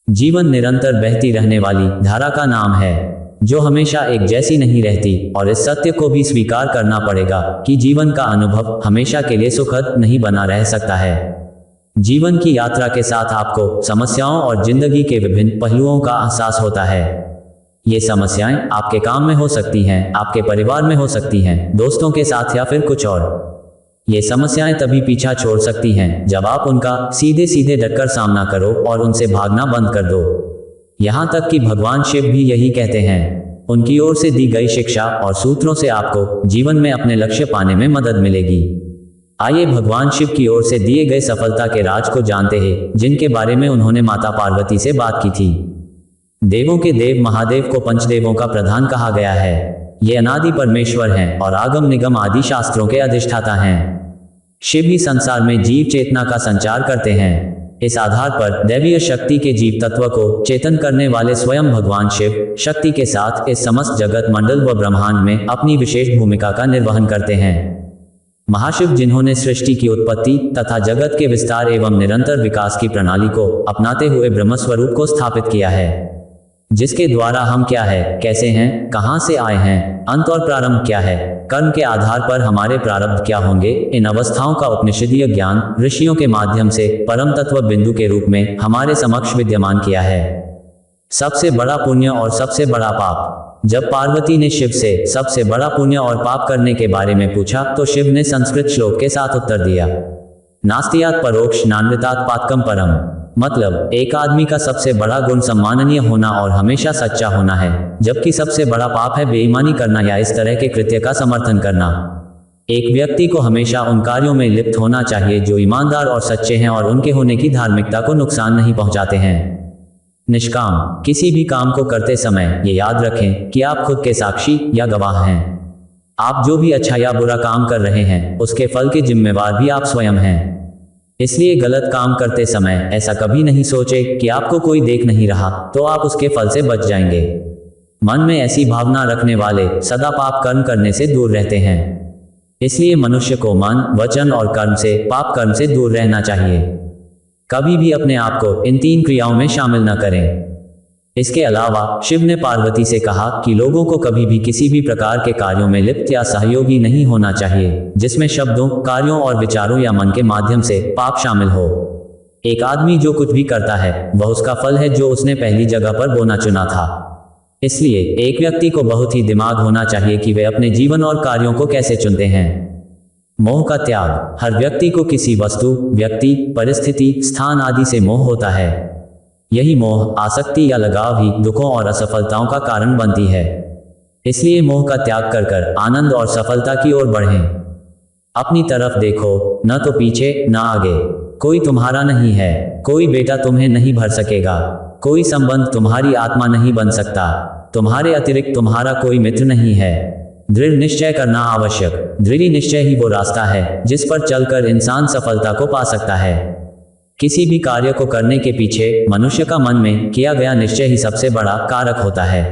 जीवन निरंतर बहती रहने वाली धारा का नाम है, जो हमेशा एक जैसी नहीं रहती, और इस सत्य को भी स्वीकार करना पड़ेगा कि जीवन का अनुभव हमेशा के लिए सुखद नहीं बना रह सकता है। जीवन की यात्रा के साथ आपको समस्याओं और जिंदगी के विभिन्न पहलुओं का एहसास होता है। ये समस्याएं आपके काम में हो सकती हैं, आपके परिवार में हो सकती हैं, दोस्तों के साथ या फिर कुछ और। ये समस्याएं तभी पीछा छोड़ सकती हैं जब आप उनका सीधे सीधे डटकर सामना करो और उनसे भागना बंद कर दो। यहाँ तक कि भगवान शिव भी यही कहते हैं। उनकी ओर से दी गई शिक्षा और सूत्रों से आपको जीवन में अपने लक्ष्य पाने में मदद मिलेगी। आइए भगवान शिव की ओर से दिए गए सफलता के राज को जानते हैं, जिनके बारे में उन्होंने माता पार्वती से बात की थी। देवों के देव महादेव को पंचदेवों का प्रधान कहा गया है। ये अनादि परमेश्वर हैं और आगम निगम आदि शास्त्रों के अधिष्ठाता हैं। शिव ही संसार में जीव चेतना का संचार करते हैं। इस आधार पर दैवीय शक्ति के जीव तत्व को चेतन करने वाले स्वयं भगवान शिव शक्ति के साथ इस समस्त जगत मंडल व ब्रह्मांड में अपनी विशेष भूमिका का निर्वहन करते हैं। महाशिव, जिन्होंने सृष्टि की उत्पत्ति तथा जगत के विस्तार एवं निरंतर विकास की प्रणाली को अपनाते हुए ब्रह्मस्वरूप को स्थापित किया है, जिसके द्वारा हम क्या है, कैसे हैं, कहां से आए हैं, अंत और प्रारंभ क्या है, कर्म के आधार पर हमारे प्रारब्ध क्या होंगे, इन अवस्थाओं का उपनिषदीय ज्ञान ऋषियों के माध्यम से परम तत्व बिंदु के रूप में हमारे समक्ष विद्यमान किया है। सबसे बड़ा पुण्य और सबसे बड़ा पाप। जब पार्वती ने शिव से सबसे बड़ा पुण्य और पाप करने के बारे में पूछा तो शिव ने संस्कृत श्लोक के साथ उत्तर दिया, नास्तियात् परोक्ष नान्वितात् पातकम परम। मतलब, एक आदमी का सबसे बड़ा गुण सम्माननीय होना और हमेशा सच्चा होना है, जबकि सबसे बड़ा पाप है बेईमानी करना या इस तरह के कृत्य का समर्थन करना। एक व्यक्ति को हमेशा उन कार्यों में लिप्त होना चाहिए जो ईमानदार और सच्चे हैं और उनके होने की धार्मिकता को नुकसान नहीं पहुंचाते हैं। निष्काम, किसी भी काम को करते समय ये याद रखें कि आप खुद के साक्षी या गवाह हैं। आप जो भी अच्छा या बुरा काम कर रहे हैं उसके फल के जिम्मेवार भी आप स्वयं हैं। इसलिए गलत काम करते समय ऐसा कभी नहीं सोचे कि आपको कोई देख नहीं रहा तो आप उसके फल से बच जाएंगे। मन में ऐसी भावना रखने वाले सदा पाप कर्म करने से दूर रहते हैं। इसलिए मनुष्य को मन, वचन और कर्म से, पाप कर्म से दूर रहना चाहिए। कभी भी अपने आप को इन 3 क्रियाओं में शामिल न करें। इसके अलावा शिव ने पार्वती से कहा कि लोगों को कभी भी किसी भी प्रकार के कार्यों में लिप्त या सहयोगी नहीं होना चाहिए जिसमें शब्दों, कार्यों और विचारों या मन के माध्यम से पाप शामिल हो। एक आदमी जो कुछ भी करता है वह उसका फल है जो उसने पहली जगह पर बोना चुना था। इसलिए एक व्यक्ति को बहुत ही दिमाग होना चाहिए कि वे अपने जीवन और कार्यों को कैसे चुनते हैं। मोह का त्याग। हर व्यक्ति को किसी वस्तु, व्यक्ति, परिस्थिति, स्थान आदि से मोह होता है। यही मोह, आसक्ति या लगाव ही दुखों और असफलताओं का कारण बनती है। इसलिए मोह का त्याग कर आनंद और सफलता की ओर बढ़ें। अपनी तरफ देखो, न तो पीछे न आगे। कोई तुम्हारा नहीं है, कोई बेटा तुम्हें नहीं भर सकेगा, कोई संबंध तुम्हारी आत्मा नहीं बन सकता, तुम्हारे अतिरिक्त तुम्हारा कोई मित्र नहीं है। दृढ़ निश्चय करना आवश्यक। दृढ़ निश्चय ही वो रास्ता है जिस पर चलकर इंसान सफलता को पा सकता है। किसी भी कार्य को करने के पीछे मनुष्य का मन में किया गया निश्चय ही सबसे बड़ा कारक होता है।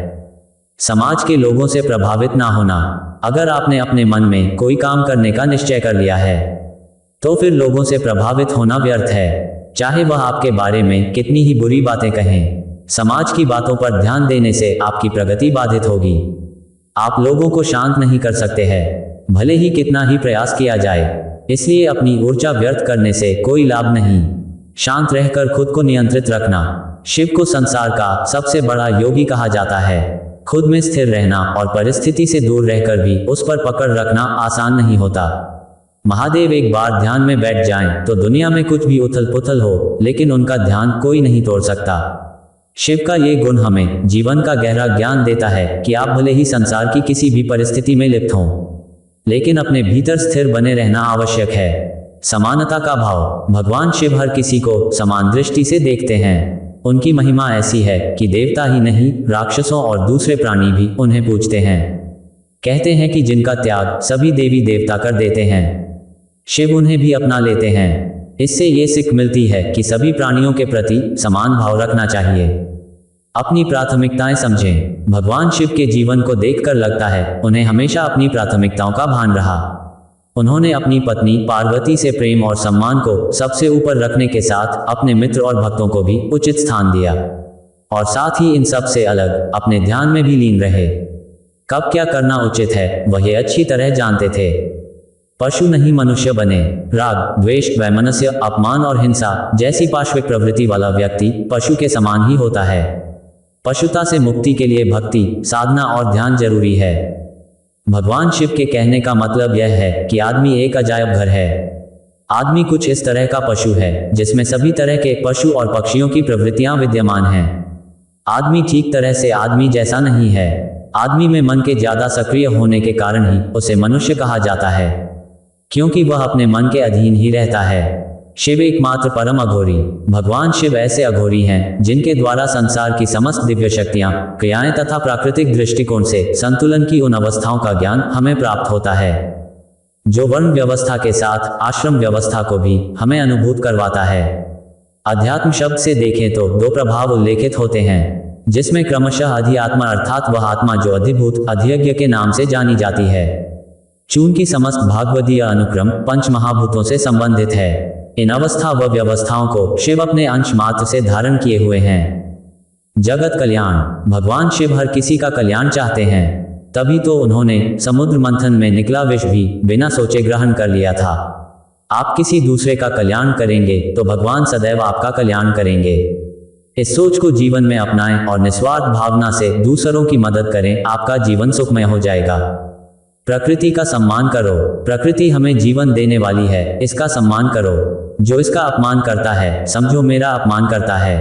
समाज के लोगों से प्रभावित ना होना। अगर आपने अपने मन में कोई काम करने का निश्चय कर लिया है तो फिर लोगों से प्रभावित होना व्यर्थ है, चाहे वह आपके बारे में कितनी ही बुरी बातें कहें। समाज की बातों पर ध्यान देने से आपकी प्रगति बाधित होगी। आप लोगों को शांत नहीं कर सकते हैं, भले ही कितना ही प्रयास किया जाए। इसलिए अपनी ऊर्जा व्यर्थ करने से कोई लाभ नहीं। शांत रहकर खुद को नियंत्रित रखना। शिव को संसार का सबसे बड़ा योगी कहा जाता है। खुद में स्थिर रहना और परिस्थिति से दूर रहकर भी उस पर पकड़ रखना आसान नहीं होता। महादेव एक बार ध्यान में बैठ जाएं तो दुनिया में कुछ भी उथल पुथल हो, लेकिन उनका ध्यान कोई नहीं तोड़ सकता। शिव का ये गुण हमें जीवन का गहरा ज्ञान देता है कि आप भले ही संसार की किसी भी परिस्थिति में लिप्त हों, लेकिन अपने भीतर स्थिर बने रहना आवश्यक है। समानता का भाव। भगवान शिव हर किसी को समान दृष्टि से देखते हैं। उनकी महिमा ऐसी है कि देवता ही नहीं, राक्षसों और दूसरे प्राणी भी उन्हें पूजते हैं। कहते हैं कि जिनका त्याग सभी देवी देवता कर देते हैं, शिव उन्हें भी अपना लेते हैं। इससे ये सीख मिलती है कि सभी प्राणियों के प्रति समान भाव रखना चाहिए। अपनी प्राथमिकताएं समझें। भगवान शिव के जीवन को देखकर लगता है उन्हें हमेशा अपनी प्राथमिकताओं का भान रहा। उन्होंने अपनी पत्नी पार्वती से प्रेम और सम्मान को सबसे ऊपर रखने के साथ अपने मित्र और भक्तों को भी उचित स्थान दिया। और साथ ही इन सब से अलग अपने ध्यान में भी लीन रहे। कब क्या करना उचित है वह ये अच्छी तरह जानते थे। पशु नहीं मनुष्य बने। राग, द्वेष, वैमनस्य, अपमान और हिंसा जैसी पार्श्विक प्रवृत्ति वाला व्यक्ति पशु के समान ही होता है। पशुता से मुक्ति के लिए भक्ति, साधना और ध्यान जरूरी है। भगवान शिव के कहने का मतलब यह है कि आदमी एक अजायब घर है। आदमी कुछ इस तरह का पशु है जिसमें सभी तरह के पशु और पक्षियों की प्रवृत्तियां विद्यमान हैं। आदमी ठीक तरह से आदमी जैसा नहीं है। आदमी में मन के ज्यादा सक्रिय होने के कारण ही उसे मनुष्य कहा जाता है, क्योंकि वह अपने मन के अधीन ही रहता है। शिव एकमात्र परम अघोरी। भगवान शिव ऐसे अघोरी हैं जिनके द्वारा संसार की समस्त दिव्य शक्तियां, क्रियाएं तथा प्राकृतिक दृष्टिकोण से संतुलन की उन अवस्थाओं का ज्ञान हमें प्राप्त होता है जो वर्ण व्यवस्था के साथ आश्रम व्यवस्था को भी हमें अनुभूत करवाता है। अध्यात्म शब्द से देखें तो दो प्रभाव उल्लेखित होते हैं, जिसमें क्रमशः अधिआत्मा अर्थात वह आत्मा जो अधिभूत अधियज्ञ के नाम से जानी जाती है। चून की समस्त भागवतीय अनुक्रम पंच महाभूतों से संबंधित है। इन अवस्था व व्यवस्थाओं को शिव अपने अंश मात्र से धारण किए हुए हैं। जगत कल्याण। भगवान शिव हर किसी का कल्याण चाहते हैं, तभी तो उन्होंने समुद्र मंथन में निकला विष भी बिना सोचे ग्रहण कर लिया था। आप किसी दूसरे का कल्याण करेंगे तो भगवान सदैव आपका कल्याण करेंगे। इस सोच को जीवन में अपनाएं और निस्वार्थ भावना से दूसरों की मदद करें, आपका जीवन सुखमय हो जाएगा। प्रकृति का सम्मान करो। प्रकृति हमें जीवन देने वाली है, इसका सम्मान करो। जो इसका अपमान करता है समझो मेरा अपमान करता है।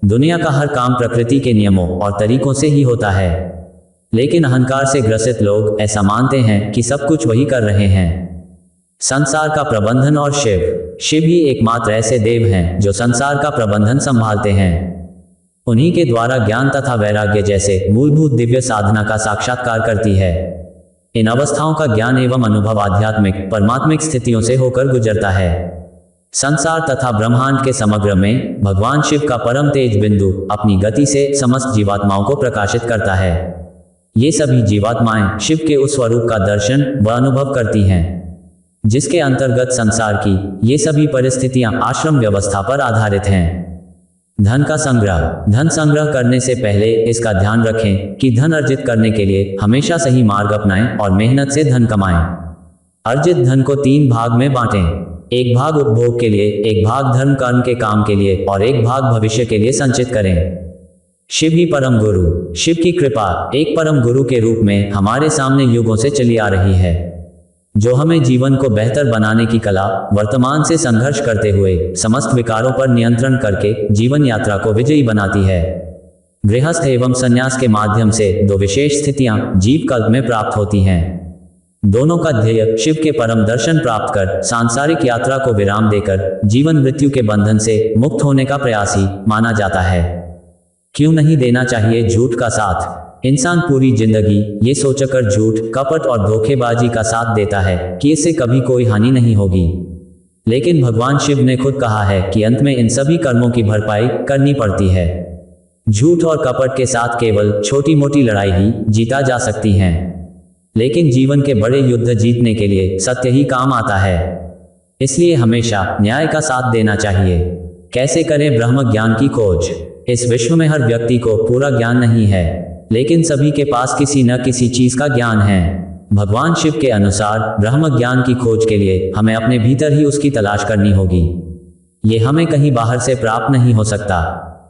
दुनिया का हर काम प्रकृति के नियमों और तरीकों से ही होता है, लेकिन अहंकार से ग्रसित लोग ऐसा मानते हैं कि सब कुछ वही कर रहे हैं। संसार का प्रबंधन और शिव ही एकमात्र ऐसे देव हैं जो संसार का प्रबंधन संभालते हैं। उन्हीं के द्वारा ज्ञान तथा वैराग्य जैसे मूलभूत दिव्य साधना का साक्षात्कार करती है। इन अवस्थाओं का ज्ञान एवं अनुभव आध्यात्मिक परमात्मिक स्थितियों से होकर गुजरता है। संसार तथा ब्रह्मांड के समग्र में भगवान शिव का परम तेज बिंदु अपनी गति से समस्त जीवात्माओं को प्रकाशित करता है। ये सभी जीवात्माएं शिव के उस स्वरूप का दर्शन व अनुभव करती हैं, जिसके अंतर्गत संसार की ये सभी परिस्थितियां आश्रम व्यवस्था पर आधारित हैं। धन का संग्रह। धन संग्रह करने से पहले इसका ध्यान रखें कि धन अर्जित करने के लिए हमेशा सही मार्ग अपनाएं और मेहनत से धन कमाएं। अर्जित धन को 3 भाग में बांटें। एक भाग उपभोग के लिए, एक भाग धर्म कर्म के काम के लिए और एक भाग भविष्य के लिए संचित करें। शिव ही परम गुरु। शिव की कृपा एक परम गुरु के रूप में हमारे सामने युगों से चली आ रही है, जो हमें जीवन को बेहतर बनाने की कला वर्तमान से संघर्ष करते हुए समस्त विकारों पर नियंत्रण करके जीवन यात्रा को विजयी बनाती है। गृहस्थ एवं संन्यास के माध्यम से 2 विशेष स्थितियां जीव कल्प में प्राप्त होती हैं। दोनों का ध्येय शिव के परम दर्शन प्राप्त कर सांसारिक यात्रा को विराम देकर जीवन मृत्यु के बंधन से मुक्त होने का प्रयास ही माना जाता है। क्यों नहीं देना चाहिए झूठ का साथ। इंसान पूरी जिंदगी ये सोचकर झूठ, कपट और धोखेबाजी का साथ देता है कि इससे कभी कोई हानि नहीं होगी, लेकिन भगवान शिव ने खुद कहा है कि अंत में इन सभी कर्मों की भरपाई करनी पड़ती है। झूठ और कपट के साथ केवल छोटी मोटी लड़ाई ही जीता जा सकती है, लेकिन जीवन के बड़े युद्ध जीतने के लिए सत्य ही काम आता है। इसलिए हमेशा न्याय का साथ देना चाहिए। कैसे करें ब्रह्म ज्ञान की खोज। इस विश्व में हर व्यक्ति को पूरा ज्ञान नहीं है, लेकिन सभी के पास किसी न किसी चीज का ज्ञान है। भगवान शिव के अनुसार ब्रह्म ज्ञान की खोज के लिए हमें अपने भीतर ही उसकी तलाश करनी होगी। ये हमें कहीं बाहर से प्राप्त नहीं हो सकता।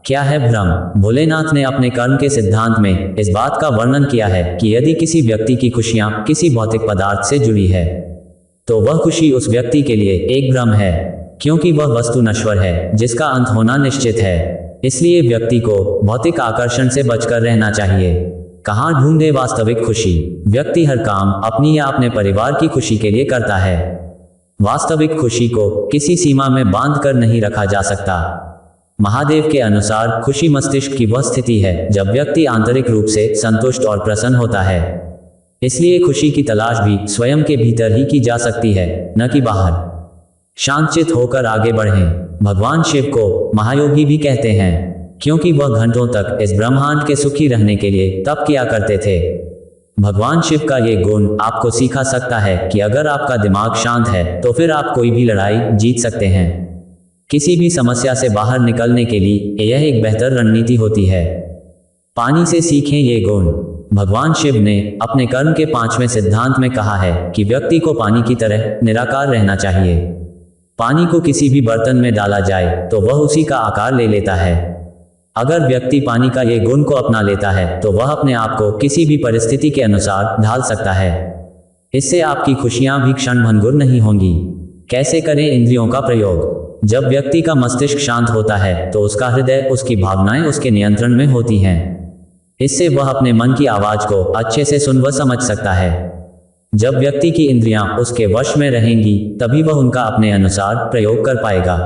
क्या है भ्रम। भोलेनाथ ने अपने कर्म के सिद्धांत में इस बात का वर्णन किया है कि यदि किसी व्यक्ति की खुशियां किसी भौतिक पदार्थ से जुड़ी है, तो वह खुशी उस व्यक्ति के लिए एक भ्रम है, क्योंकि वह वस्तु नश्वर है जिसका अंत होना निश्चित है। इसलिए व्यक्ति को भौतिक आकर्षण से बचकर रहना चाहिए। कहाँ ढूंढे वास्तविक खुशी। व्यक्ति हर काम अपनी या अपने परिवार की खुशी के लिए करता है। वास्तविक खुशी को किसी सीमा में बांध कर नहीं रखा जा सकता। महादेव के अनुसार खुशी मस्तिष्क की वह स्थिति है जब व्यक्ति आंतरिक रूप से संतुष्ट और प्रसन्न होता है। इसलिए खुशी की तलाश भी स्वयं के भीतर ही की जा सकती है, न कि बाहर। शांतचित होकर आगे बढ़ें। भगवान शिव को महायोगी भी कहते हैं, क्योंकि वह घंटों तक इस ब्रह्मांड के सुखी रहने के लिए तप किया करते थे। भगवान शिव का ये गुण आपको सिखा सकता है कि अगर आपका दिमाग शांत है तो फिर आप कोई भी लड़ाई जीत सकते हैं। किसी भी समस्या से बाहर निकलने के लिए यह एक बेहतर रणनीति होती है। पानी से सीखें ये गुण। भगवान शिव ने अपने कर्म के 5वें सिद्धांत में कहा है कि व्यक्ति को पानी की तरह निराकार रहना चाहिए। पानी को किसी भी बर्तन में डाला जाए तो वह उसी का आकार ले लेता है। अगर व्यक्ति पानी का ये गुण को अपना लेता है तो वह अपने आप को किसी भी परिस्थिति के अनुसार ढाल सकता है। इससे आपकी खुशियां भी क्षणभंगुर नहीं होंगी। कैसे करें इंद्रियों का प्रयोग? जब व्यक्ति का मस्तिष्क शांत होता है तो उसका हृदय, उसकी भावनाएं उसके नियंत्रण में होती हैं। इससे वह अपने मन की आवाज को अच्छे से सुन व समझ सकता है। जब व्यक्ति की इंद्रियां उसके वश में रहेंगी तभी वह उनका अपने अनुसार प्रयोग कर पाएगा।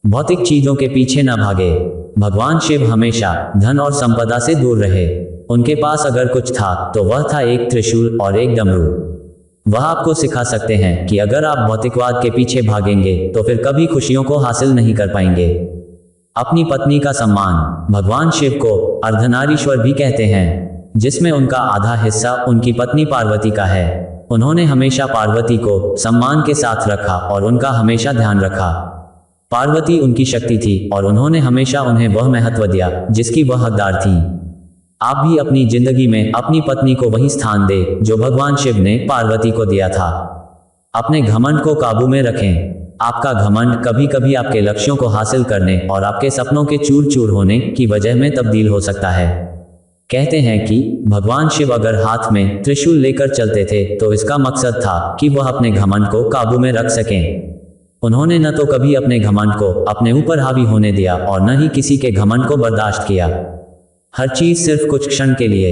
भौतिक चीजों के पीछे न भागे। भगवान शिव हमेशा धन और संपदा से दूर रहे। उनके पास अगर कुछ था तो वह था एक त्रिशूल और एक डमरू। वह आपको सिखा सकते हैं कि अगर आप भौतिकवाद के पीछे भागेंगे तो फिर कभी खुशियों को हासिल नहीं कर पाएंगे। अपनी पत्नी का सम्मान। भगवान शिव को अर्धनारीश्वर भी कहते हैं, जिसमें उनका आधा हिस्सा उनकी पत्नी पार्वती का है। उन्होंने हमेशा पार्वती को सम्मान के साथ रखा और उनका हमेशा ध्यान रखा। पार्वती उनकी शक्ति थी और उन्होंने हमेशा उन्हें वह महत्व दिया जिसकी वह हकदार थी। आप भी अपनी जिंदगी में अपनी पत्नी को वही स्थान दे जो भगवान शिव ने पार्वती को दिया था। अपने घमंड को काबू में रखें। आपका घमंड कभी कभी आपके लक्ष्यों को हासिल करने और आपके सपनों के चूर चूर होने की वजह में तब्दील हो सकता है। कहते हैं कि भगवान शिव अगर हाथ में त्रिशूल लेकर चलते थे तो इसका मकसद था कि वह अपने घमंड को काबू में रख सकें। उन्होंने न तो कभी अपने घमंड को अपने ऊपर हावी होने दिया और न ही किसी के घमंड को बर्दाश्त किया। हर चीज सिर्फ कुछ क्षण के लिए।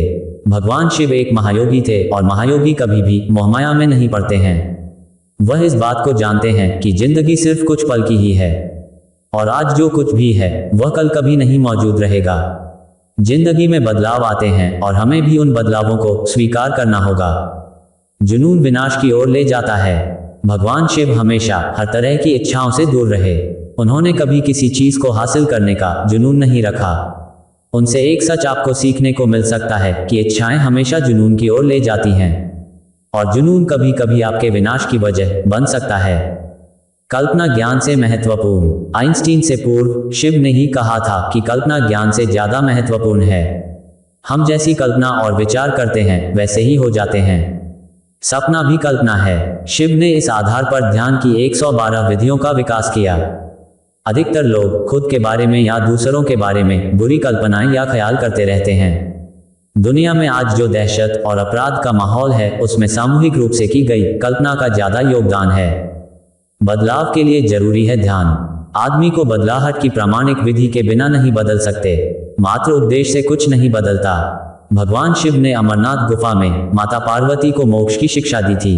भगवान शिव एक महायोगी थे और महायोगी कभी भी मोहमाया में नहीं पड़ते हैं। वह इस बात को जानते हैं कि जिंदगी सिर्फ कुछ पल की ही है और आज जो कुछ भी है वह कल कभी नहीं मौजूद रहेगा। जिंदगी में बदलाव आते हैं और हमें भी उन बदलावों को स्वीकार करना होगा। जुनून विनाश की ओर ले जाता है। भगवान शिव हमेशा हर तरह की इच्छाओं से दूर रहे। उन्होंने कभी किसी चीज को हासिल करने का जुनून नहीं रखा। उनसे एक सच आपको सीखने को मिल सकता है कि इच्छाएं हमेशा जुनून की ओर ले जाती हैं और जुनून कभी कभी आपके विनाश की वजह बन सकता है। कल्पना ज्ञान से महत्वपूर्ण। आइंस्टीन से पूर्व शिव ने ही कहा था कि कल्पना ज्ञान से ज्यादा महत्वपूर्ण है। हम जैसी कल्पना और विचार करते हैं वैसे ही हो जाते हैं। सपना भी कल्पना है। शिव ने इस आधार पर ध्यान की 112 विधियों का विकास किया। अधिकतर लोग खुद के बारे में या दूसरों के बारे में बुरी कल्पनाएं या ख्याल करते रहते हैं। दुनिया में आज जो दहशत और अपराध का माहौल है उसमें सामूहिक रूप से की गई कल्पना का ज्यादा योगदान है। बदलाव के लिए जरूरी है ध्यान। आदमी को बदलाहट की प्रामाणिक विधि के बिना नहीं बदल सकते। मात्र उद्देश्य से कुछ नहीं बदलता। भगवान शिव ने अमरनाथ गुफा में माता पार्वती को मोक्ष की शिक्षा दी थी।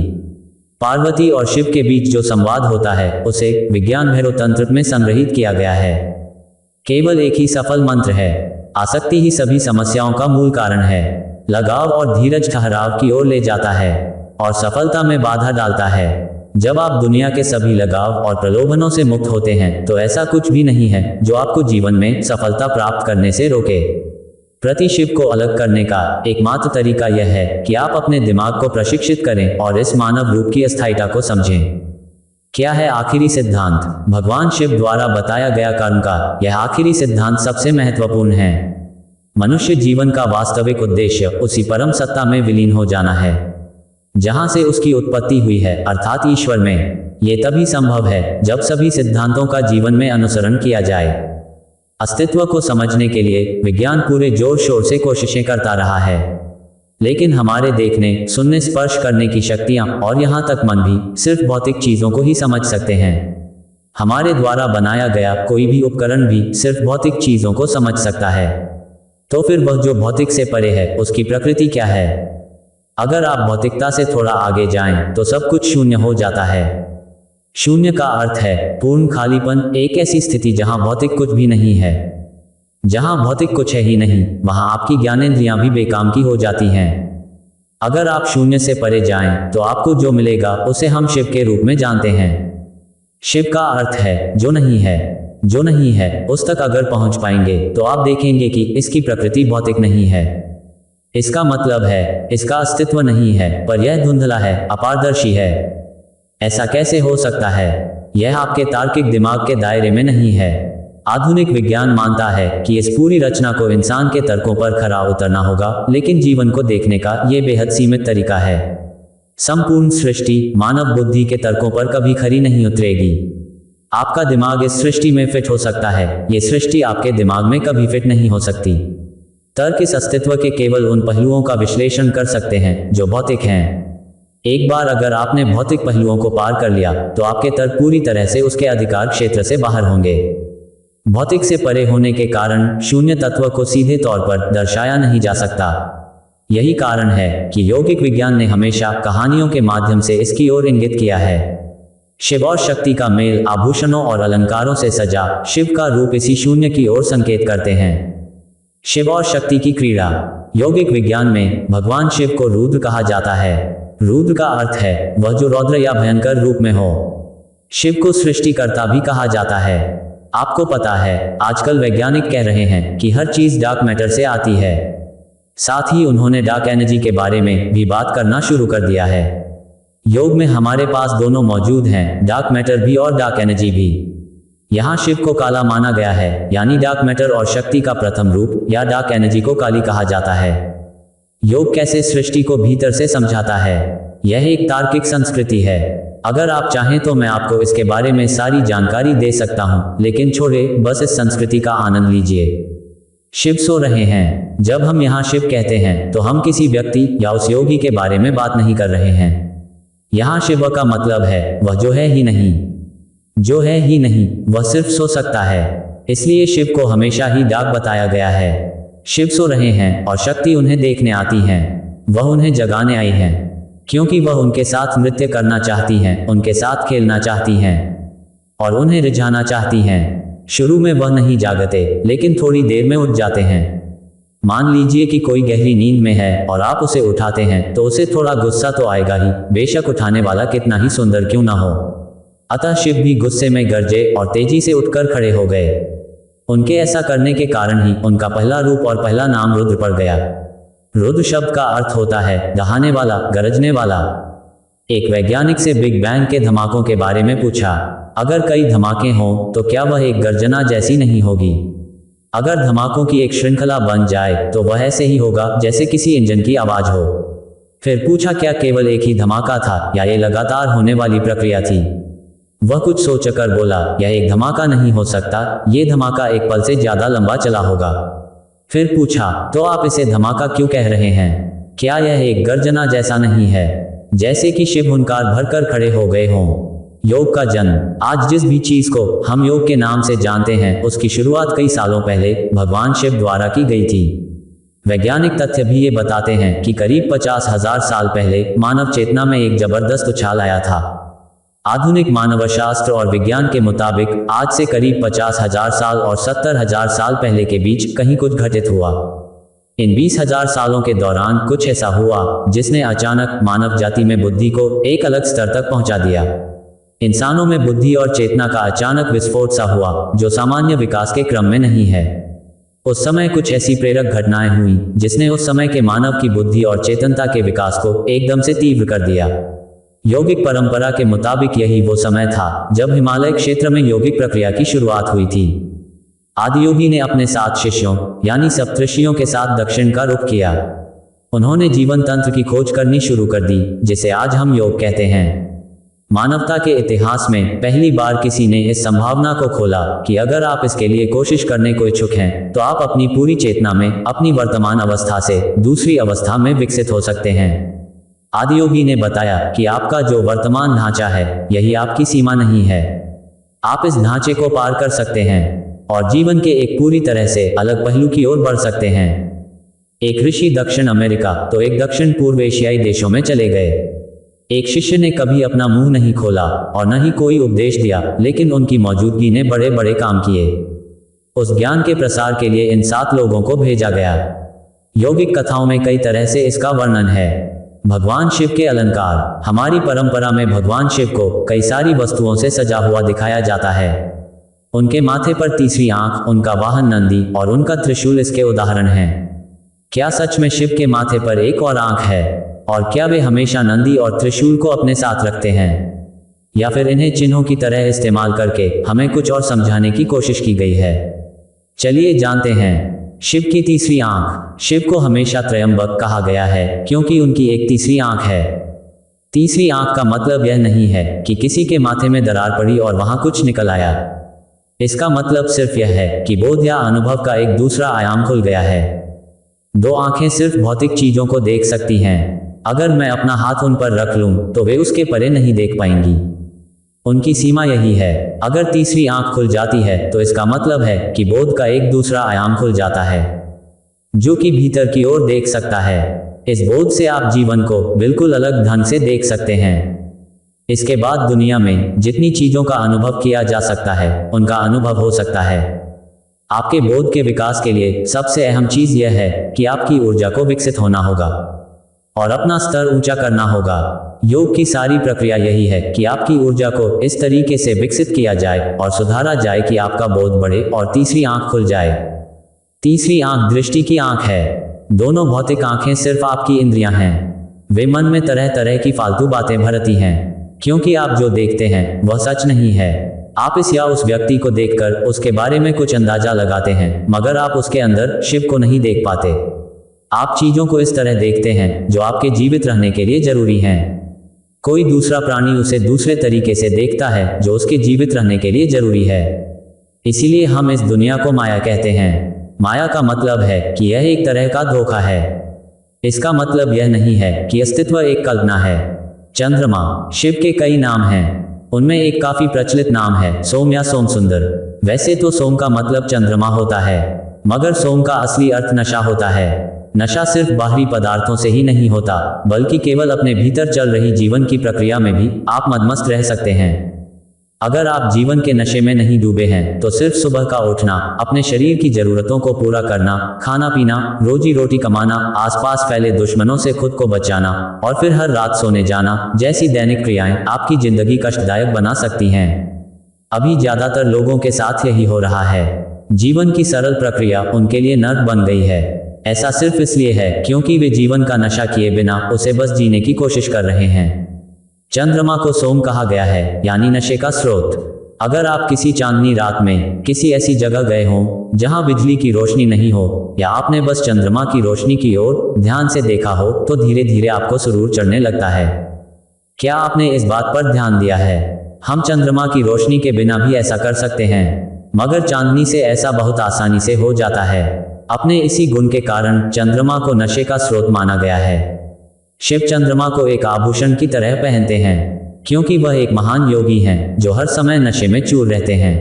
पार्वती और शिव के बीच जो संवाद होता है उसे विज्ञान भैरव तंत्र में संग्रहित किया गया है। केवल एक ही सफल मंत्र है। आसक्ति ही सभी समस्याओं का मूल कारण है। लगाव और धीरज ठहराव की ओर ले जाता है और सफलता में बाधा डालता है। जब आप दुनिया के सभी लगाव और प्रलोभनों से मुक्त होते हैं तो ऐसा कुछ भी नहीं है जो आपको जीवन में सफलता प्राप्त करने से रोके। प्रति शिव को अलग करने का एकमात्र तरीका यह है कि आप अपने दिमाग को प्रशिक्षित करें और इस मानव रूप की अस्थायिता को समझें। क्या है आखिरी सिद्धांत? भगवान शिव द्वारा बताया गया कर्म का यह आखिरी सिद्धांत सबसे महत्वपूर्ण है। मनुष्य जीवन का वास्तविक उद्देश्य उसी परम सत्ता में विलीन हो जाना है जहां से उसकी उत्पत्ति हुई है, अर्थात ईश्वर में। यह तभी संभव है जब सभी सिद्धांतों का जीवन में अनुसरण किया जाए। अस्तित्व को समझने के लिए विज्ञान पूरे जोर शोर से कोशिशें करता रहा है, लेकिन हमारे देखने, सुनने, स्पर्श करने की शक्तियां और यहां तक मन भी सिर्फ भौतिक चीजों को ही समझ सकते हैं। हमारे द्वारा बनाया गया कोई भी उपकरण भी सिर्फ भौतिक चीजों को समझ सकता है। तो फिर वह जो भौतिक से परे है उसकी प्रकृति क्या है? अगर आप भौतिकता से थोड़ा आगे जाएं तो सब कुछ शून्य हो जाता है। शून्य का अर्थ है पूर्ण खालीपन, एक ऐसी स्थिति जहां भौतिक कुछ भी नहीं है। जहां भौतिक कुछ है ही नहीं, वहां आपकी ज्ञानेंद्रियां भी बेकाम की हो जाती हैं। अगर आप शून्य से परे जाएं तो आपको जो मिलेगा उसे हम शिव के रूप में जानते हैं। शिव का अर्थ है जो नहीं है। जो नहीं है उस तक अगर पहुंच पाएंगे तो आप देखेंगे कि इसकी प्रकृति भौतिक नहीं है। इसका मतलब है इसका अस्तित्व नहीं है, पर यह धुंधला है, अपारदर्शी है। ऐसा कैसे हो सकता है? यह आपके तार्किक दिमाग के दायरे में नहीं है। आधुनिक विज्ञान मानता है कि इस पूरी रचना को इंसान के तर्कों पर खरा उतरना होगा, लेकिन जीवन को देखने का यह बेहद सीमित तरीका है। संपूर्ण सृष्टि मानव बुद्धि के तर्कों पर कभी खरी नहीं उतरेगी। आपका दिमाग इस सृष्टि में फिट हो सकता है, ये सृष्टि आपके दिमाग में कभी फिट नहीं हो सकती। तर्क इस अस्तित्व के केवल उन पहलुओं का विश्लेषण कर सकते हैं जो भौतिक हैं। एक बार अगर आपने भौतिक पहलुओं को पार कर लिया तो आपके तर्क पूरी तरह से उसके अधिकार क्षेत्र से बाहर होंगे। भौतिक से परे होने के कारण शून्य तत्व को सीधे तौर पर दर्शाया नहीं जा सकता। यही कारण है कि यौगिक विज्ञान ने हमेशा कहानियों के माध्यम से इसकी ओर इंगित किया है। शिव और शक्ति का मेल आभूषणों और अलंकारों से सजा शिव का रूप इसी शून्य की ओर संकेत करते हैं। शिव और शक्ति की क्रीड़ा। यौगिक विज्ञान में भगवान शिव को रुद्र कहा जाता है। रुद्र का अर्थ है वह जो रौद्र या भयंकर रूप में हो। शिव को सृष्टिकर्ता भी कहा जाता है। आपको पता है, आजकल वैज्ञानिक कह रहे हैं कि हर चीज डार्क मैटर से आती है। साथ ही उन्होंने डार्क एनर्जी के बारे में भी बात करना शुरू कर दिया है। योग में हमारे पास दोनों मौजूद हैं, डार्क मैटर भी और डार्क एनर्जी भी। यहाँ शिव को काला माना गया है, यानी डार्क मैटर, और शक्ति का प्रथम रूप या डार्क एनर्जी को काली कहा जाता है। योग कैसे सृष्टि को भीतर से समझाता है? यह एक तार्किक संस्कृति है। अगर आप चाहें तो मैं आपको इसके बारे में सारी जानकारी दे सकता हूं, लेकिन छोड़े, बस इस संस्कृति का आनंद लीजिए। शिव सो रहे हैं। जब हम यहाँ शिव कहते हैं तो हम किसी व्यक्ति या उस योगी के बारे में बात नहीं कर रहे हैं। यहाँ शिव का मतलब है वह जो है ही नहीं। जो है ही नहीं, वह सिर्फ सो सकता है। इसलिए शिव को हमेशा ही डार्क बताया गया है। शिव सो रहे हैं और शक्ति उन्हें देखने आती हैं। वह उन्हें जगाने आई हैं, क्योंकि वह उनके साथ नृत्य करना चाहती हैं, उनके साथ खेलना चाहती हैं और उन्हें रिझाना चाहती हैं। शुरू में वह नहीं जागते, लेकिन थोड़ी देर में उठ जाते हैं। मान लीजिए कि कोई गहरी नींद में है और आप उसे उठाते हैं तो उसे थोड़ा गुस्सा तो आएगा ही, बेशक उठाने वाला कितना ही सुंदर क्यों ना हो। अतः शिव भी गुस्से में गरजे और तेजी से उठकर खड़े हो गए। उनके ऐसा करने के कारण ही उनका पहला रूप और पहला नाम रुद्र पड़ गया। रुद्र शब्द का अर्थ होता है दहाने वाला, गरजने वाला। एक वैज्ञानिक से बिग बैंग के धमाकों के बारे में पूछा, अगर कई धमाके हों तो क्या वह एक गर्जना जैसी नहीं होगी? अगर धमाकों की एक श्रृंखला बन जाए तो वह ऐसे ही होगा जैसे किसी इंजन की आवाज हो। फिर पूछा, क्या केवल एक ही धमाका था या ये लगातार होने वाली प्रक्रिया थी? वह कुछ सोचकर बोला, यह एक धमाका नहीं हो सकता, ये धमाका एक पल से ज्यादा लंबा चला होगा। फिर पूछा, तो आप इसे धमाका क्यों कह रहे हैं? क्या यह एक गर्जना जैसा नहीं है, जैसे कि शिव हुंकार भरकर खड़े हो गए हों? योग का जन्म। आज जिस भी चीज को हम योग के नाम से जानते हैं, उसकी शुरुआत कई सालों पहले भगवान शिव द्वारा की गई थी। वैज्ञानिक तथ्य भी ये बताते हैं कि करीब 50,000 साल पहले मानव चेतना में एक जबरदस्त उछाल आया था। आधुनिक मानवशास्त्र और विज्ञान के मुताबिक आज से करीब 50,000 साल और 70,000 साल पहले के बीच कहीं कुछ घटित हुआ। इन 20,000 सालों के दौरान कुछ ऐसा हुआ जिसने अचानक मानव जाति में बुद्धि को एक अलग स्तर तक पहुंचा दिया। इंसानों में बुद्धि और चेतना का अचानक विस्फोट सा हुआ, जो सामान्य विकास के क्रम में नहीं है। उस समय कुछ ऐसी प्रेरक घटनाएं हुई जिसने उस समय के मानव की बुद्धि और चेतनता के विकास को एकदम से तीव्र कर दिया। यौगिक परंपरा के मुताबिक यही वो समय था जब हिमालय क्षेत्र में यौगिक प्रक्रिया की शुरुआत हुई थी। आदियोगी ने अपने 7 शिष्यों यानी सप्तऋषियों के साथ दक्षिण का रुख किया। उन्होंने जीवन तंत्र की खोज करनी शुरू कर दी, जिसे आज हम योग कहते हैं। मानवता के इतिहास में पहली बार किसी ने इस संभावना को खोला कि अगर आप इसके लिए कोशिश करने को इच्छुक हैं तो आप अपनी पूरी चेतना में अपनी वर्तमान अवस्था से दूसरी अवस्था में विकसित हो सकते हैं। आदियोगी ने बताया कि आपका जो वर्तमान ढांचा है यही आपकी सीमा नहीं है। आप इस ढांचे को पार कर सकते हैं और जीवन के एक पूरी तरह से अलग पहलू की ओर बढ़ सकते हैं। एक ऋषि दक्षिण अमेरिका तो एक दक्षिण पूर्व एशियाई देशों में चले गए। एक शिष्य ने कभी अपना मुंह नहीं खोला और न ही कोई उपदेश दिया, लेकिन उनकी मौजूदगी ने बड़े बड़े काम किए। उस ज्ञान के प्रसार के लिए इन 7 लोगों को भेजा गया। यौगिक कथाओं में कई तरह से इसका वर्णन है। भगवान शिव के अलंकार। हमारी परंपरा में भगवान शिव को कई सारी वस्तुओं से सजा हुआ दिखाया जाता है। उनके माथे पर तीसरी आंख, उनका वाहन नंदी और उनका त्रिशूल इसके उदाहरण हैं। क्या सच में शिव के माथे पर एक और आंख है? और क्या वे हमेशा नंदी और त्रिशूल को अपने साथ रखते हैं? या फिर इन्हें चिन्हों की तरह इस्तेमाल करके हमें कुछ और समझाने की कोशिश की गई है। चलिए जानते हैं। शिव की तीसरी आंख। शिव को हमेशा त्रयंबक कहा गया है क्योंकि उनकी एक तीसरी आंख है। तीसरी आंख का मतलब यह नहीं है कि किसी के माथे में दरार पड़ी और वहां कुछ निकल आया। इसका मतलब सिर्फ यह है कि बोध या अनुभव का एक दूसरा आयाम खुल गया है। दो आंखें सिर्फ भौतिक चीजों को देख सकती हैं। अगर मैं अपना हाथ उन पर रख लूं तो वे उसके परे नहीं देख पाएंगी। उनकी सीमा यही है। अगर तीसरी आंख खुल जाती है तो इसका मतलब है कि बोध का एक दूसरा आयाम खुल जाता है जो कि भीतर की ओर देख सकता है। इस बोध से आप जीवन को बिल्कुल अलग ढंग से देख सकते हैं। इसके बाद दुनिया में जितनी चीजों का अनुभव किया जा सकता है उनका अनुभव हो सकता है। आपके बोध के विकास के लिए सबसे अहम चीज यह है कि आपकी ऊर्जा को विकसित होना होगा और अपना स्तर ऊंचा करना होगा। योग की सारी प्रक्रिया यही है कि आपकी ऊर्जा को इस तरीके से विकसित किया जाए और सुधारा जाए कि आपका बोध बढ़े और तीसरी आंख खुल जाए। तीसरी आंख दृष्टि की आंख है। दोनों भौतिक आंखें सिर्फ आपकी इंद्रियां हैं। वे मन में तरह तरह की फालतू बातें भरती हैं क्योंकि आप जो देखते हैं वह सच नहीं है। आप इस या उस व्यक्ति को देखकर उसके बारे में कुछ अंदाजा लगाते हैं मगर आप उसके अंदर शिव को नहीं देख पाते। आप चीजों को इस तरह देखते हैं जो आपके जीवित रहने के लिए जरूरी हैं। कोई दूसरा प्राणी उसे दूसरे तरीके से देखता है जो उसके जीवित रहने के लिए जरूरी है। इसीलिए हम इस दुनिया को माया कहते हैं। माया का मतलब है कि यह एक तरह का धोखा है। इसका मतलब यह नहीं है कि अस्तित्व एक कल्पना है। चंद्रमा। शिव के कई नाम हैं। उनमें एक काफी प्रचलित नाम है सोम या सोम सुंदर। वैसे तो सोम का मतलब चंद्रमा होता है मगर सोम का असली अर्थ नशा होता है। नशा सिर्फ बाहरी पदार्थों से ही नहीं होता बल्कि केवल अपने भीतर चल रही जीवन की प्रक्रिया में भी आप मदमस्त रह सकते हैं। अगर आप जीवन के नशे में नहीं डूबे हैं तो सिर्फ सुबह का उठना, अपने शरीर की जरूरतों को पूरा करना, खाना पीना, रोजी रोटी कमाना, आसपास फैले दुश्मनों से खुद को बचाना और फिर हर रात सोने जाना जैसी दैनिक क्रियाएं आपकी जिंदगी कष्टदायक बना सकती हैं। अभी ज्यादातर लोगों के साथ यही हो रहा है। जीवन की सरल प्रक्रिया उनके लिए नर्क बन गई है। ऐसा सिर्फ इसलिए है क्योंकि वे जीवन का नशा किए बिना उसे बस जीने की कोशिश कर रहे हैं। चंद्रमा को सोम कहा गया है यानी नशे का स्रोत। अगर आप किसी चांदनी रात में किसी ऐसी जगह गए हों जहां बिजली की रोशनी नहीं हो या आपने बस चंद्रमा की रोशनी की ओर ध्यान से देखा हो तो धीरे धीरे आपको सुरूर चढ़ने लगता है। क्या आपने इस बात पर ध्यान दिया है? हम चंद्रमा की रोशनी के बिना भी ऐसा कर सकते हैं मगर चांदनी से ऐसा बहुत आसानी से हो जाता है। अपने इसी गुण के कारण चंद्रमा को नशे का स्रोत माना गया है। शिव चंद्रमा को एक आभूषण की तरह पहनते हैं क्योंकि वह एक महान योगी हैं जो हर समय नशे में चूर रहते हैं।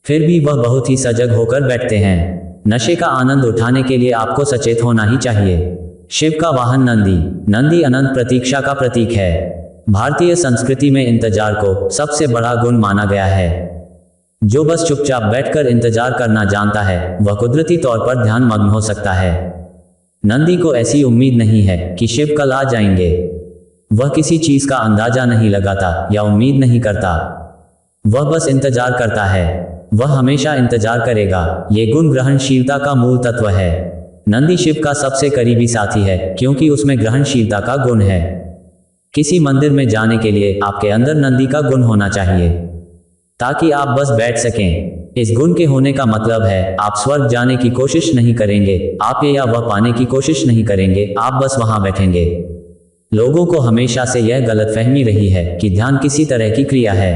फिर भी वह बहुत ही सजग होकर बैठते हैं। नशे का आनंद उठाने के लिए आपको सचेत होना ही चाहिए। शिव का वाहन नंदी। नंदी अनंत प्रतीक्षा का प्रतीक है। भारतीय संस्कृति में इंतजार को सबसे बड़ा गुण माना गया है। जो बस चुपचाप बैठकर इंतजार करना जानता है वह कुदरती तौर पर ध्यान मग्न हो सकता है। नंदी को ऐसी उम्मीद नहीं है कि शिव कल आ जाएंगे। वह किसी चीज का अंदाजा नहीं लगाता या उम्मीद नहीं करता। वह बस इंतजार करता है। वह हमेशा इंतजार करेगा। ये गुण ग्रहणशीलता का मूल तत्व है। नंदी शिव का सबसे करीबी साथी है क्योंकि उसमें ग्रहणशीलता का गुण है। किसी मंदिर में जाने के लिए आपके अंदर नंदी का गुण होना चाहिए ताकि आप बस बैठ सकें। इस गुण के होने का मतलब है आप स्वर्ग जाने की कोशिश नहीं करेंगे, आप ये या वह पाने की कोशिश नहीं करेंगे, आप बस वहां बैठेंगे। लोगों को हमेशा से यह गलतफहमी रही है कि ध्यान किसी तरह की क्रिया है।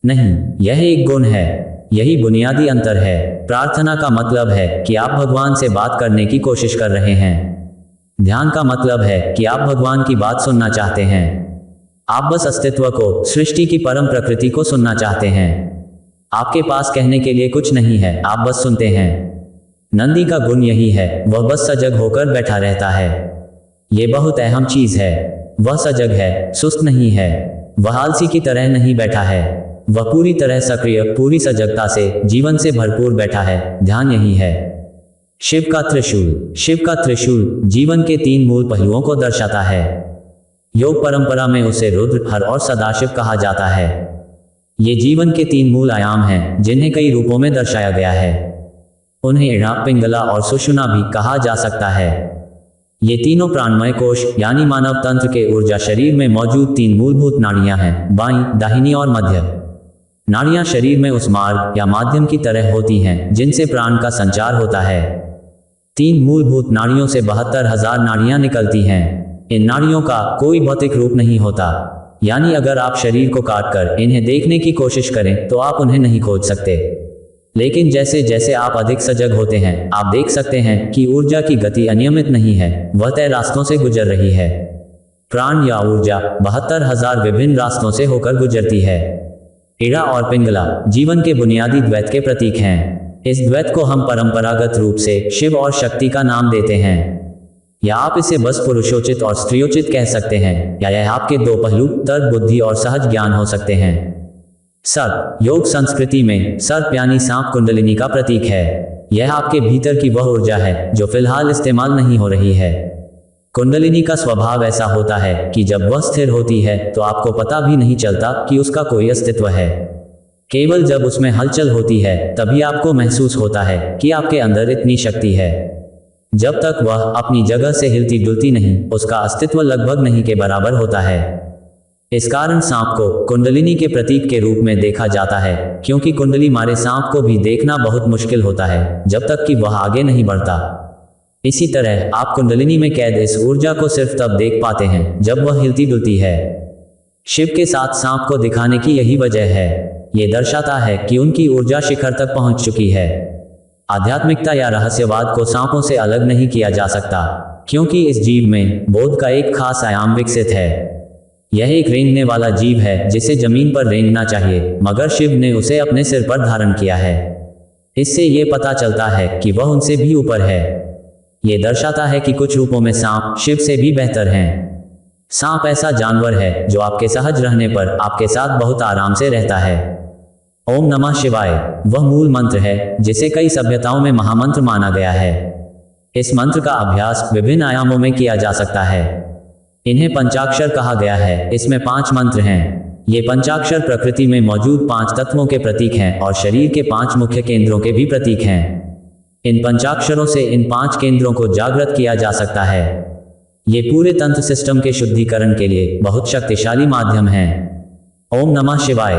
नहीं, यह एक गुण है। यही बुनियादी अंतर है। प्रार्थना का मतलब है कि आप भगवान से बात करने की कोशिश कर रहे हैं। ध्यान का मतलब है कि आप भगवान की बात सुनना चाहते हैं। आप बस अस्तित्व को, सृष्टि की परम प्रकृति को सुनना चाहते हैं। आपके पास कहने के लिए कुछ नहीं है, आप बस सुनते हैं। नंदी का गुण यही है, वह बस सजग होकर बैठा रहता है। यह बहुत अहम चीज है। वह सजग है, सुस्त नहीं है। वह आलसी की तरह नहीं बैठा है। वह पूरी तरह सक्रिय, पूरी सजगता से, जीवन से भरपूर बैठा है। ध्यान यही है। शिव का त्रिशूल। शिव का त्रिशूल जीवन के 3 मूल पहलुओं को दर्शाता है। योग परंपरा में उसे रुद्र, हर और सदाशिव कहा जाता है। ये जीवन के 3 मूल आयाम हैं जिन्हें कई रूपों में दर्शाया गया है। उन्हें इड़ा, पिंगला और सुषुम्ना भी कहा जा सकता है। ये तीनों प्राणमय कोश यानी मानव तंत्र के ऊर्जा शरीर में मौजूद 3 मूलभूत नाड़ियां हैं, बाईं, दाहिनी और मध्य। नाड़ियां शरीर में उस मार्ग या माध्यम की तरह होती हैं जिनसे प्राण का संचार होता है। 3 मूलभूत नाड़ियों से 72,000 नाड़ियां निकलती हैं। इन नाड़ियों का कोई भौतिक रूप नहीं होता, यानी अगर आप शरीर को काटकर इन्हें देखने की कोशिश करें तो आप उन्हें नहीं खोज सकते। लेकिन जैसे जैसे आप अधिक सजग होते हैं, आप देख सकते हैं कि ऊर्जा की गति अनियमित नहीं है, वह तय रास्तों से गुजर रही है। प्राण या ऊर्जा 72,000 विभिन्न रास्तों से होकर गुजरती है। इड़ा और पिंगला जीवन के बुनियादी द्वैत के प्रतीक हैं। इस द्वैत को हम परंपरागत रूप से शिव और शक्ति का नाम देते हैं, या आप इसे बस पुरुषोचित और स्त्रियोचित कह सकते हैं, या यह आपके 2 पहलू तर्क, बुद्धि और सहज ज्ञान हो सकते हैं। सर्प योग संस्कृति में सर्प यानी सांप कुंडलिनी का प्रतीक है। यह आपके भीतर की वह ऊर्जा है जो फिलहाल इस्तेमाल नहीं हो रही है। कुंडलिनी का स्वभाव ऐसा होता है कि जब वह स्थिर होती है तो आपको पता भी नहीं चलता कि उसका कोई अस्तित्व है। केवल जब उसमें हलचल होती है तभी आपको महसूस होता है कि आपके अंदर इतनी शक्ति है। जब तक वह अपनी जगह से हिलती डुलती नहीं, उसका अस्तित्व लगभग नहीं के बराबर होता है। इस कारण सांप को कुंडलिनी के प्रतीक के रूप में देखा जाता है, क्योंकि कुंडली मारे सांप को भी देखना बहुत मुश्किल होता है जब तक कि वह आगे नहीं बढ़ता। इसी तरह आप कुंडलिनी में कैद इस ऊर्जा को सिर्फ तब देख पाते हैं जब वह हिलती डुलती है। शिव के साथ सांप को दिखाने की यही वजह है। यह दर्शाता है कि उनकी ऊर्जा शिखर तक पहुंच चुकी है। आध्यात्मिकता या रहस्यवाद को सांपों से अलग नहीं किया जा सकता, क्योंकि इस जीव में बोध का एक खास आयाम विकसित है। यह एक रेंगने वाला जीव है जिसे जमीन पर रेंगना चाहिए, मगर शिव ने उसे अपने सिर पर धारण किया है। इससे यह पता चलता है कि वह उनसे भी ऊपर है। यह दर्शाता है कि कुछ रूपों में सांप शिव से भी बेहतर हैं। सांप ऐसा जानवर है जो आपके सहज रहने पर आपके साथ बहुत आराम से रहता है। ओम नमः शिवाय वह मूल मंत्र है जिसे कई सभ्यताओं में महामंत्र माना गया है। इस मंत्र का अभ्यास विभिन्न आयामों में किया जा सकता है। इन्हें पंचाक्षर कहा गया है। इसमें 5 मंत्र हैं। ये पंचाक्षर प्रकृति में मौजूद 5 तत्वों के प्रतीक हैं और शरीर के 5 मुख्य केंद्रों के भी प्रतीक हैं। इन पंचाक्षरों से इन 5 केंद्रों को जागृत किया जा सकता है। ये पूरे तंत्र सिस्टम के शुद्धिकरण के लिए बहुत शक्तिशाली माध्यम हैं। ओम नमः शिवाय।